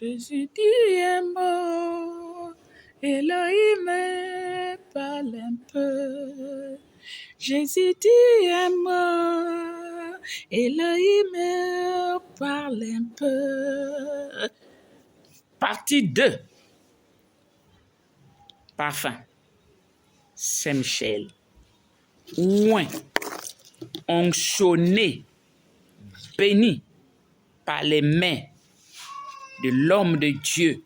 Jésus dit un mot, Elohim parle un peu. Jésus dit un mot, Elohim parle un peu. Partie 2. Parfum. Saint-Michel. Oint. Onctionné. Béni par les mains de l'homme de Dieu,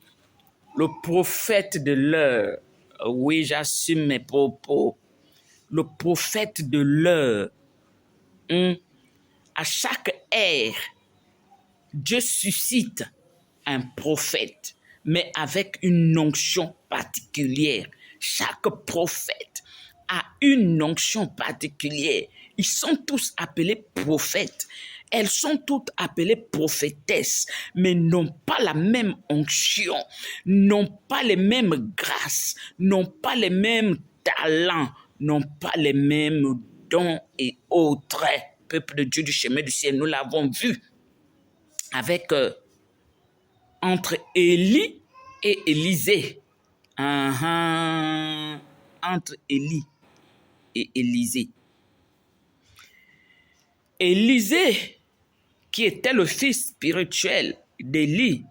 le prophète de l'heure. Oui, j'assume mes propos. Le prophète de l'heure. À chaque ère, Dieu suscite un prophète, mais avec une onction particulière. Chaque prophète a une onction particulière. Ils sont tous appelés prophètes. Elles sont toutes appelées prophétesses, mais n'ont pas la même onction, n'ont pas les mêmes grâces, n'ont pas les mêmes talents, n'ont pas les mêmes dons et autres. Peuple de Dieu du chemin du ciel, nous l'avons vu avec entre Élie et Élisée. Entre Élie et Élisée. Élisée, qui était le fils spirituel d'Élie,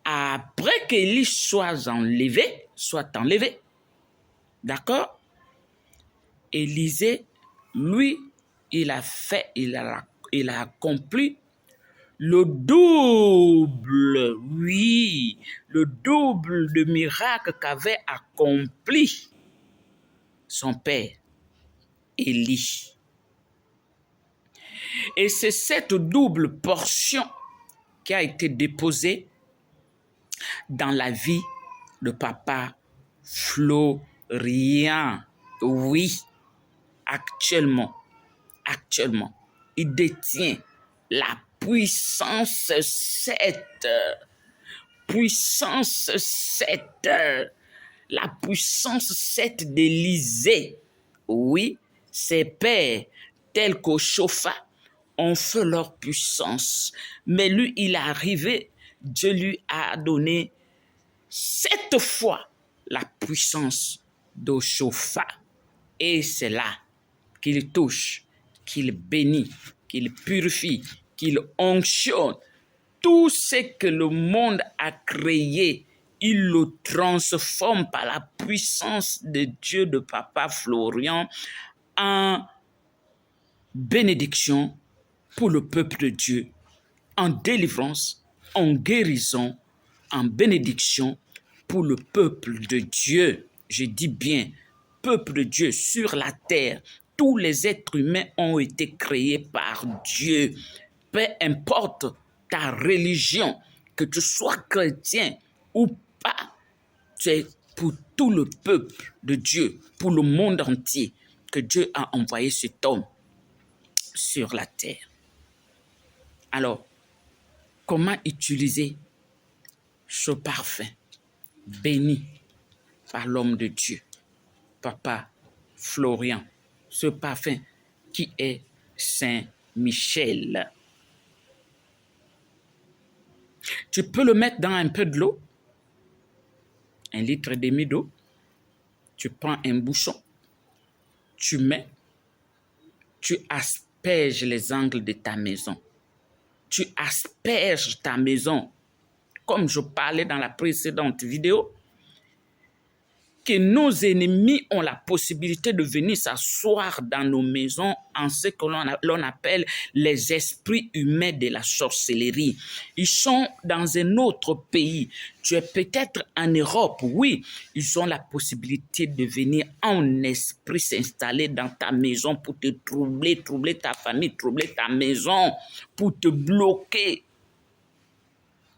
après qu'Élie soit enlevé, d'accord? Élisée, lui, il a accompli le double, oui, le double de miracles qu'avait accompli son père, Élie. Et c'est cette double portion qui a été déposée dans la vie de papa Florian. Oui, actuellement, il détient la puissance 7. La puissance 7 d'Élysée. Oui, ses pères, tels qu'Oshopha, ont fait leur puissance. Mais lui, il est arrivé, Dieu lui a donné 7 fois la puissance d'Oshopha. Et c'est là qu'il touche, qu'il bénit, qu'il purifie, qu'il onctionne. Tout ce que le monde a créé, il le transforme par la puissance de Dieu de Papa Florian en bénédiction pour le peuple de Dieu, en délivrance, en guérison, en bénédiction pour le peuple de Dieu. Je dis bien, peuple de Dieu sur la terre. Tous les êtres humains ont été créés par Dieu. Peu importe ta religion, que tu sois chrétien ou pas, c'est pour tout le peuple de Dieu, pour le monde entier, que Dieu a envoyé cet homme sur la terre. Alors, comment utiliser ce parfum béni par l'homme de Dieu, Papa Florian, ce parfum qui est Saint-Michel? Tu peux le mettre dans un peu de l'eau, 1,5 litre d'eau. Tu prends un bouchon, tu mets, tu asperges les angles de ta maison. Tu asperges ta maison, comme je parlais dans la précédente vidéo, que nos ennemis ont la possibilité de venir s'asseoir dans nos maisons en ce que l'on appelle les esprits humains de la sorcellerie. Ils sont dans un autre pays. Tu es peut-être en Europe, oui. Ils ont la possibilité de venir en esprit s'installer dans ta maison pour te troubler ta famille, troubler ta maison, pour te bloquer,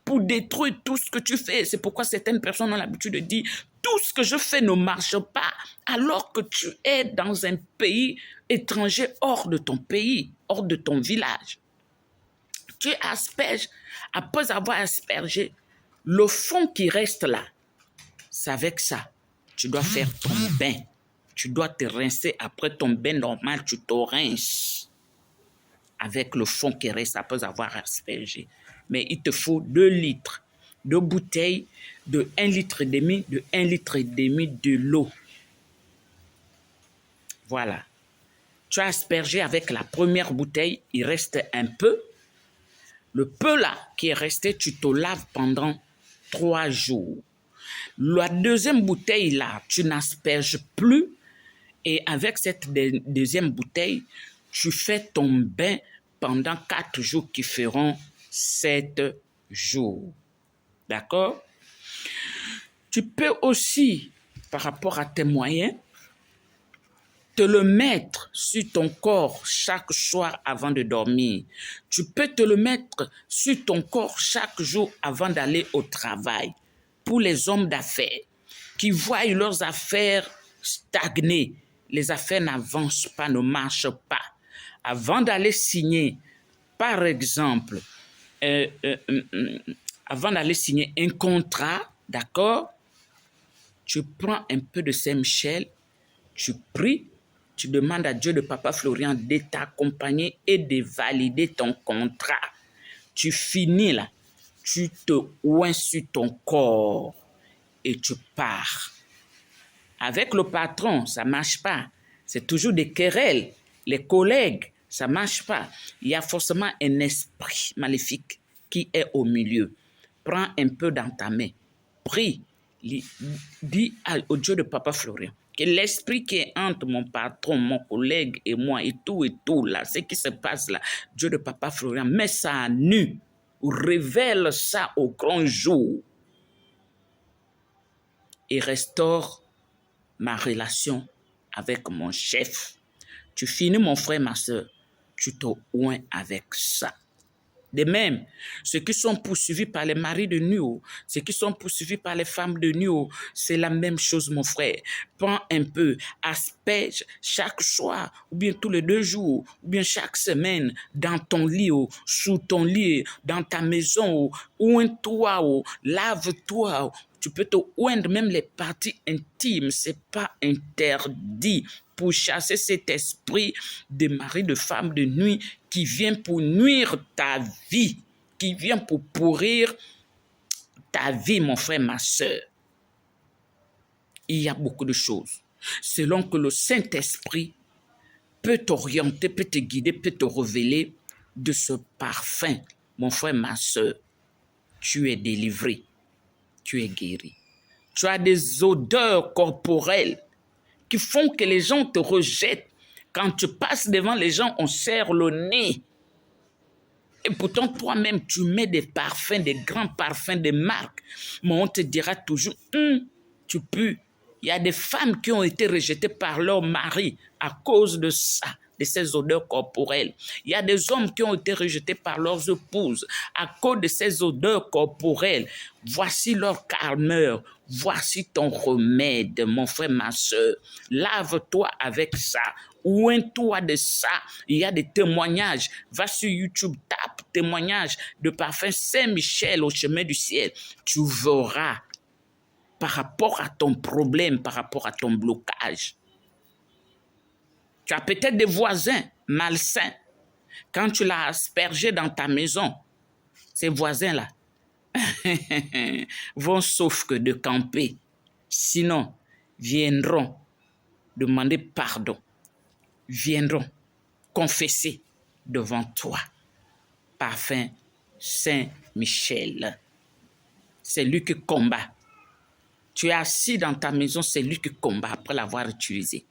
pour détruire tout ce que tu fais. C'est pourquoi certaines personnes ont l'habitude de dire « tout ce que je fais ne marche pas » alors que tu es dans un pays étranger hors de ton pays, hors de ton village. Tu asperges, après avoir aspergé, le fond qui reste là, c'est avec ça. Tu dois faire ton bain. Tu dois te rincer après ton bain normal, tu te rinces avec le fond qui reste après avoir aspergé. Mais il te faut 2 litres. 2 bouteilles de 1,5 litre, de 1,5 litre de l'eau. Voilà. Tu as aspergé avec la première bouteille, il reste un peu. Le peu là qui est resté, tu te laves pendant 3 jours. La deuxième bouteille là, tu n'asperges plus. Et avec cette deuxième bouteille, tu fais ton bain pendant 4 jours qui feront 7 jours. D'accord? Tu peux aussi, par rapport à tes moyens, te le mettre sur ton corps chaque soir avant de dormir. Tu peux te le mettre sur ton corps chaque jour avant d'aller au travail. Pour les hommes d'affaires qui voient leurs affaires stagner, les affaires n'avancent pas, ne marchent pas. Avant d'aller signer, par exemple, avant d'aller signer un contrat, d'accord, tu prends un peu de Saint-Michel, tu pries, tu demandes à Dieu de Papa Florian de t'accompagner et de valider ton contrat. Tu finis là, tu te oins sur ton corps et tu pars. Avec le patron, ça ne marche pas. C'est toujours des querelles. Les collègues, ça ne marche pas. Il y a forcément un esprit maléfique qui est au milieu. Prends un peu dans ta main. Prie. Dis au Dieu de Papa Florian que l'esprit qui est entre mon patron, mon collègue et moi et tout là, ce qui se passe là, Dieu de Papa Florian, mets ça à nu. Révèle ça au grand jour. Et restaure ma relation avec mon chef. Tu finis, mon frère, ma soeur, tu te oins avec ça. De même, ceux qui sont poursuivis par les maris de nuit, ceux qui sont poursuivis par les femmes de nuit, c'est la même chose, mon frère. Prends un peu, asperge chaque soir, ou bien tous les 2 jours, ou bien chaque semaine, dans ton lit, sous ton lit, dans ta maison, oins-toi, lave-toi. Tu peux te oindre même les parties intimes, c'est pas interdit, pour chasser cet esprit de mari, de femme de nuit qui vient pour nuire ta vie, qui vient pour pourrir ta vie, mon frère, ma soeur. Il y a beaucoup de choses. Selon que le Saint-Esprit peut t'orienter, peut te guider, peut te révéler de ce parfum, mon frère, ma soeur, tu es délivré, tu es guéri. Tu as des odeurs corporelles qui font que les gens te rejettent. Quand tu passes devant les gens, on serre le nez. Et pourtant, toi-même, tu mets des parfums, des grands parfums de marque. Mais on te dira toujours, tu pues. Il y a des femmes qui ont été rejetées par leur mari à cause de ça, de ces odeurs corporelles. Il y a des hommes qui ont été rejetés par leurs épouses à cause de ces odeurs corporelles. Voici leur calmeur. Voici ton remède, mon frère, ma soeur. Lave-toi avec ça. Oins-toi de ça. Il y a des témoignages. Va sur YouTube, tape témoignages de parfum Saint-Michel au chemin du ciel. Tu verras par rapport à ton problème, par rapport à ton blocage. Tu as peut-être des voisins malsains. Quand tu l'as aspergé dans ta maison, ces voisins-là vont sauf que de camper. Sinon, viendront demander pardon. Viendront confesser devant toi. Parfum Saint-Michel. C'est lui qui combat. Tu es assis dans ta maison, c'est lui qui combat après l'avoir utilisé.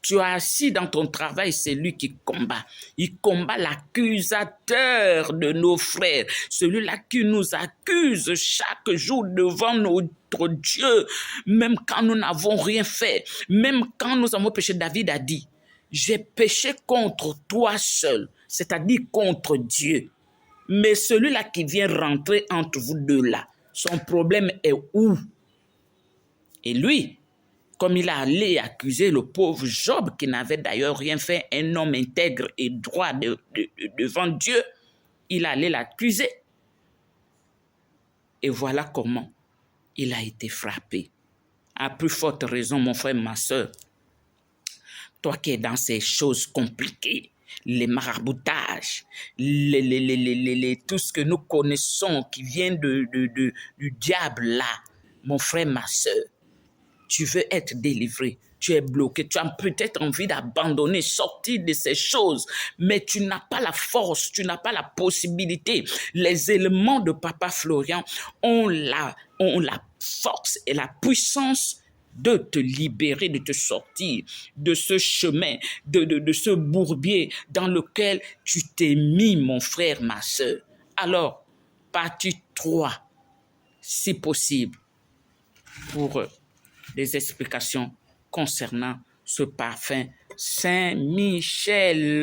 Tu es assis dans ton travail, c'est lui qui combat. Il combat l'accusateur de nos frères, celui-là qui nous accuse chaque jour devant notre Dieu, même quand nous n'avons rien fait, même quand nous avons péché. David a dit, j'ai péché contre toi seul, c'est-à-dire contre Dieu. Mais celui-là qui vient rentrer entre vous deux là, son problème est où? Et lui, comme il a allé accuser le pauvre Job, qui n'avait d'ailleurs rien fait, un homme intègre et droit devant Dieu, il allait l'accuser. Et voilà comment il a été frappé. À plus forte raison, mon frère, ma soeur, toi qui es dans ces choses compliquées, les maraboutages, tout ce que nous connaissons qui vient du diable là, mon frère, ma soeur, tu veux être délivré, tu es bloqué, tu as peut-être envie d'abandonner, sortir de ces choses, mais tu n'as pas la force, tu n'as pas la possibilité. Les éléments de Papa Florian ont la force et la puissance de te libérer, de te sortir de ce chemin, de ce bourbier dans lequel tu t'es mis, mon frère, ma soeur. Alors, partie 3, si possible, pour des explications concernant ce parfum Saint-Michel.